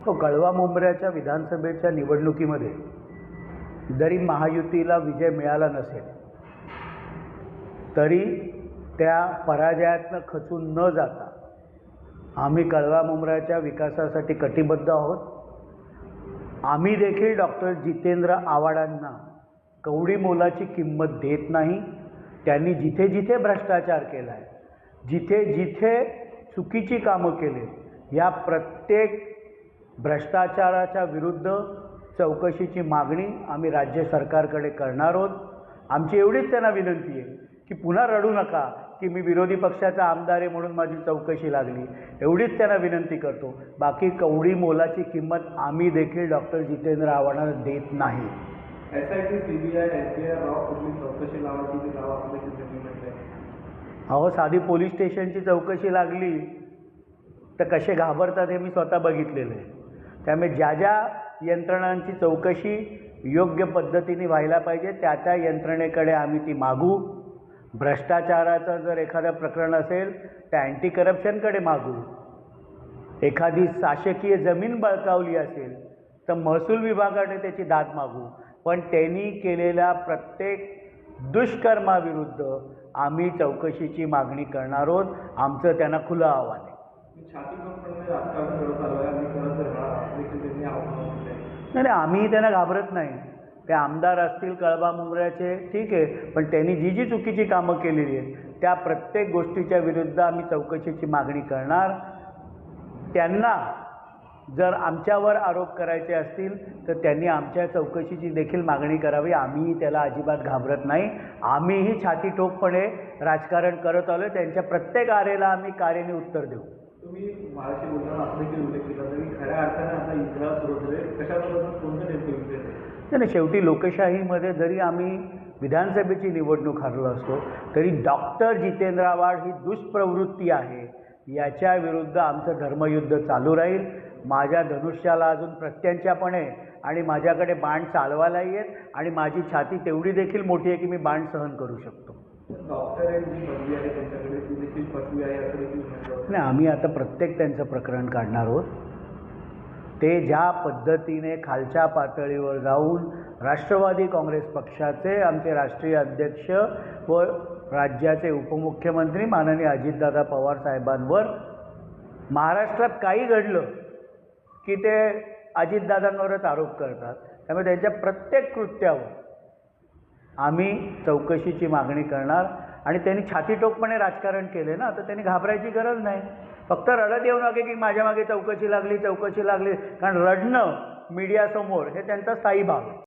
कळवा मुंब्र्याच्या विधानसभेच्या निवडणुकीमध्ये जरी महायुतीला विजय मिळाला नसेल तरी त्या पराजयातनं खचून न जाता आम्ही कळवा मुंब्र्याच्या विकासासाठी कटिबद्ध आहोत। आम्ही देखील डॉक्टर जितेंद्र आव्हाडांना कवडी मोलाची किंमत देत नाही। त्यांनी जिथे जिथे भ्रष्टाचार केला आहे, जिथे जिथे चुकीची कामं केली, या प्रत्येक भ्रष्टाचाराच्या विरुद्ध चौकशीची मागणी आम्ही राज्य सरकारकडे करणार आहोत। आमची एवढीच त्यांना विनंती आहे की पुन्हा रडू नका की मी विरोधी पक्षाचा आमदार आहे म्हणून माझी चौकशी लागली, एवढीच त्यांना विनंती करतो। बाकी कवडी मोलाची किंमत आम्ही देखील डॉक्टर जितेंद्र आव्हाडांना देत नाही। SIT CBI SBI राव कुठली चौकशी लावायची ती लावा असं त्यांनी म्हटलंय। अहो, साधी पोलीस स्टेशनची चौकशी लागली तर कसे घाबरतात हे मी स्वतः बघितलेलं आहे। त्यामुळे ज्या ज्या यंत्रणांची चौकशी योग्य पद्धतीने व्हायला पाहिजे त्या त्या यंत्रणेकडे आम्ही ती मागू। भ्रष्टाचाराचं जर एखादं प्रकरण असेल तर अँटी करप्शनकडे मागू। एखादी शासकीय जमीन बळकावली असेल तर महसूल विभागाने त्याची दाद मागू। पण त्यांनी केलेल्या प्रत्येक दुष्कर्माविरुद्ध आम्ही चौकशीची मागणी करणार आहोत। आमचं त्यांना खुलं आव्हान आहे। राजकारण करत आलोय आणि करत राहणार देखील त्यांनी आव्हान दिलंय। नाही, आम्ही त्यांना घाबरत नाही। ते आमदार असतील कळवा मुंब्र्याचे, ठीक आहे, पण त्यांनी जी जी चुकीची कामं केलेली आहेत त्या प्रत्येक गोष्टीच्या विरुद्ध आम्ही चौकशीची मागणी करणार। त्यांना जर आमच्यावर आरोप करायचे असतील तर त्यांनी आमच्या चौकशीची देखील मागणी करावी। आम्ही त्याला अजिबात घाबरत नाही। आम्हीही छाती ठोकपणे राजकारण करत आलो। त्यांच्या प्रत्येक आरेला आम्ही कार्याने उत्तर देऊ। तुम्ही माझ्याशी बोलताना असं देखील उल्लेख केला तरी खऱ्या अर्थाने आता इतिहास सुरू होतोय, कशाबद्दल कोणतं नेमकं विषय नाही, शेवटी लोकशाहीमध्ये जरी आम्ही विधानसभेची निवडणूक हरलो असतो तरी डॉक्टर जितेंद्र आव्हाड ही दुष्प्रवृत्ती आहे याच्या विरुद्ध आमचं धर्मयुद्ध चालू राहील। माझ्या धनुष्याला अजून प्रत्यंचा पण आहे आणि माझ्याकडे बाण चालवायलाही आहेत आणि माझी छाती तेवढी देखील मोठी आहे की मी बाण सहन करू शकतो। डॉक्टर जी पदवी आहे त्यांच्याकडे ती देखील पदवी आहे असं देखील म्हटलं नाही, आम्ही आता प्रत्येक त्यांचं प्रकरण काढणार आहोत। ते ज्या पद्धतीने खालच्या पातळीवर जाऊन राष्ट्रवादी काँग्रेस पक्षाचे आमचे राष्ट्रीय अध्यक्ष व राज्याचे उपमुख्यमंत्री माननीय अजितदादा पवार साहेबांवर महाराष्ट्रात काही घडलं की ते अजितदादांवरच आरोप करतात। त्यामुळे त्यांच्या प्रत्येक कृत्यावर आम्ही चौकशीची मागणी करणार आणि त्यांनी छातीटोकपणे राजकारण केले ना, तर त्यांनी घाबरायची गरज नाही। फक्त रडत येऊ नये की माझ्या मागे चौकशी लागली। कारण रडणं मीडियासमोर हे त्यांचा स्थायी भाग आहे।